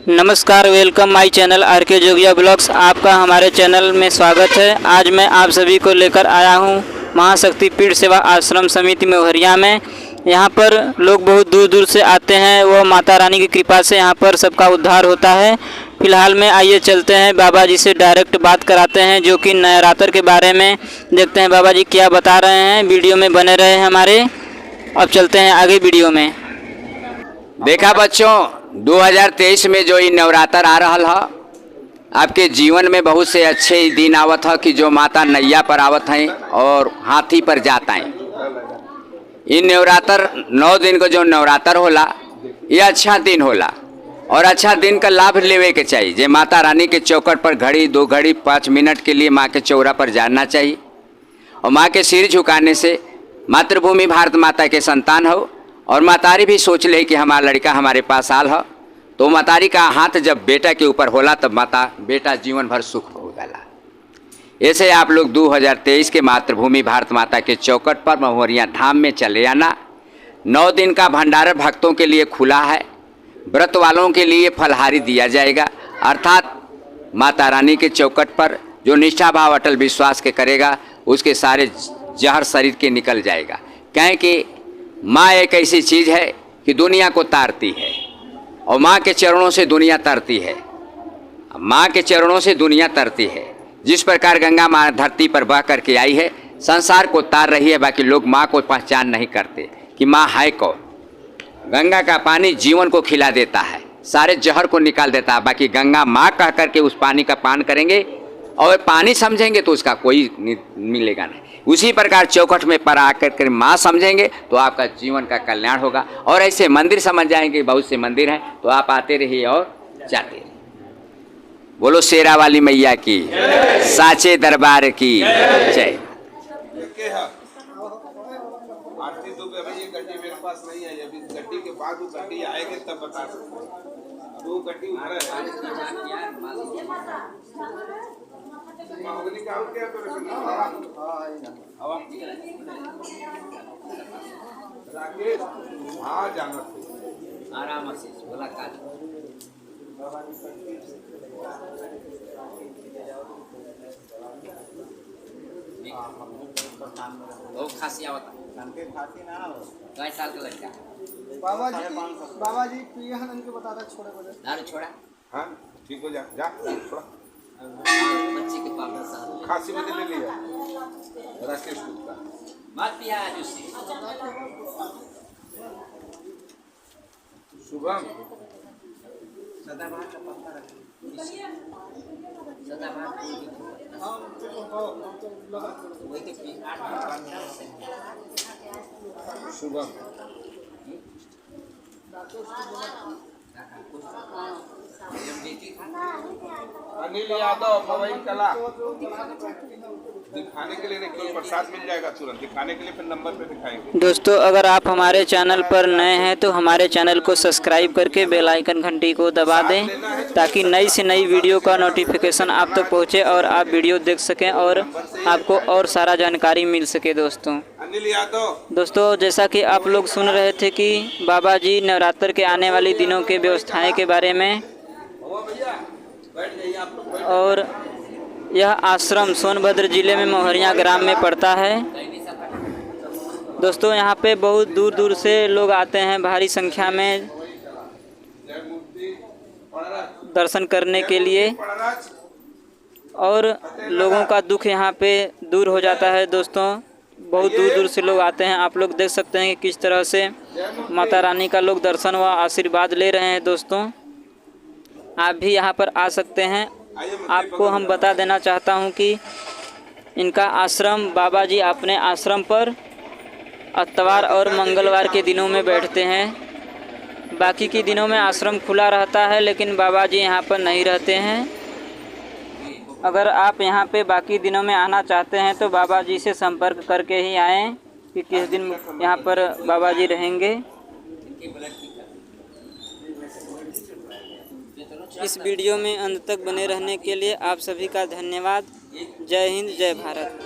नमस्कार, welcome my channel are के जोगिया blogs. आपका हमारे चैनल में स्वागत है। आज मैं आप सभी को लेकर आया हूं महाशक्ति पीठ सेवा आश्रम समिति महुरिया में। यहां पर लोग बहुत दूर दूर से आते हैं। वो माता रानी की कृपा से यहां पर सबका उद्धार होता है। फिलहाल में आइए चलते हैं बाबा जी से डायरेक्ट बात कराते हैं, जो कि नवरात्र के बारे में। देखते हैं बाबा जी क्या बता रहे हैं। वीडियो में बने रहे हमारे। अब चलते हैं आगे वीडियो में। देखा बच्चों, 2023 में जो ये नवरात्र आ रहा है, आपके जीवन में बहुत से अच्छे दिन आवत है कि जो माता नैया पर आवत हैं और हाथी पर जाता है। इन नवरात्र 9 दिन को जो नवरात्र होला, ये अच्छा दिन होला और अच्छा दिन का लाभ लेवे के चाहिए। जे माता रानी के चौकट पर घड़ी 2 घड़ी 5 मिनट के लिए माँ के चौरा पर जाना चाहिए और माँ के सिर झुकाने से मातृभूमि भारत माता के संतान हो। और मातारी भी सोच ले कि हमारा लड़का हमारे पास आल है, तो मातारी का हाथ जब बेटा के ऊपर होला तब बेटा जीवन भर सुख हो जाला। ऐसे आप लोग 2023 के मातृभूमि भारत माता के चौकट पर महुरिया धाम में चले आना। 9 दिन का भंडारा भक्तों के लिए खुला है। व्रत वालों के लिए फलहारी दिया जाएगा, अर्थात माता रानी के चौकट पर जो निष्ठा भाव अटल विश्वास के करेगा उसके सारे जहर शरीर के निकल जाएगा। क्योंकि माँ एक ऐसी चीज़ है कि दुनिया को तारती है और माँ के चरणों से दुनिया तरती है। माँ के चरणों से दुनिया तरती है। जिस प्रकार गंगा माँ धरती पर बह करके आई है, संसार को तार रही है। बाकी लोग माँ को पहचान नहीं करते कि माँ है कौन। गंगा का पानी जीवन को खिला देता है, सारे जहर को निकाल देता है। बाकी गंगा माँ कह करके उस पानी का पान करेंगे और पानी समझेंगे तो उसका कोई मिलेगा नहीं। उसी प्रकार चौखट में पर आकर कर माँ समझेंगे तो आपका जीवन का कल्याण होगा। और ऐसे मंदिर समझ जाएंगे, बहुत से मंदिर हैं, तो आप आते रहिए और जाते रहिए। बोलो शेरा वाली मैया की, साचे दरबार की जय। आरती तो अभी ये गड्डी मेरे पास नहीं है। अभी गड्डी के बाद वो गड्डी आएगी तब बता सकते हैं। 2 गड्डी उधर है। काम किया तो राकेश, हाँ जाना आराम से बोला काज खांसी आवता खांसी ना हो। 2 साल का लड़का बाबा जी प्रियानंद के बता रहा छोड़े बजे दारू छोड़ा। हाँ ठीक हो जा थोड़ा बच्चे के पास खांसी में ले लिया राकेश गुप्ता मत पिया जूसी। शुभम सदाबहार का पत्ता रख सदाबहार वही के 8 शुभम अनिल यादव मोबाइल कला दिखाने के लिए नहीं, कोई प्रसाद मिल जाएगा तुरंत दिखाने के लिए, फिर नंबर पे दिखाएंगे। दोस्तों, अगर आप हमारे चैनल पर नए हैं तो हमारे चैनल को सब्सक्राइब करके बेल आइकन घंटी को दबा दें, ताकि नई से नई वीडियो का नोटिफिकेशन आप तक पहुंचे और आप वीडियो देख सकें और आपको और सारा जानकारी मिल सके। अनिल यादव दोस्तों, जैसा कि आप लोग सुन रहे थे कि बाबा जी नवरात्र के आने वाले दिनों के व्यवस्थाएं के बारे में, और यह आश्रम सोनभद्र जिले में महुरिया ग्राम में पड़ता है। दोस्तों, यहाँ पे बहुत दूर दूर से लोग आते हैं भारी संख्या में दर्शन करने के लिए, और लोगों का दुख यहाँ पे दूर हो जाता है। दोस्तों, बहुत दूर दूर से लोग आते हैं। आप लोग देख सकते हैं कि किस तरह से माता रानी का लोग दर्शन व आशीर्वाद ले रहे हैं। दोस्तों, आप भी यहाँ पर आ सकते हैं। आपको हम बता देना चाहता हूँ कि इनका आश्रम, बाबा जी अपने आश्रम पर इतवार और मंगलवार के दिनों में बैठते हैं। बाकी के दिनों में आश्रम खुला रहता है, लेकिन बाबा जी यहाँ पर नहीं रहते हैं। अगर आप यहाँ पे बाकी दिनों में आना चाहते हैं तो बाबा जी से संपर्क करके ही आएँ कि किस दिन यहाँ पर बाबा जी रहेंगे। इस वीडियो में अंत तक बने रहने के लिए आप सभी का धन्यवाद। जय हिंद, जय भारत।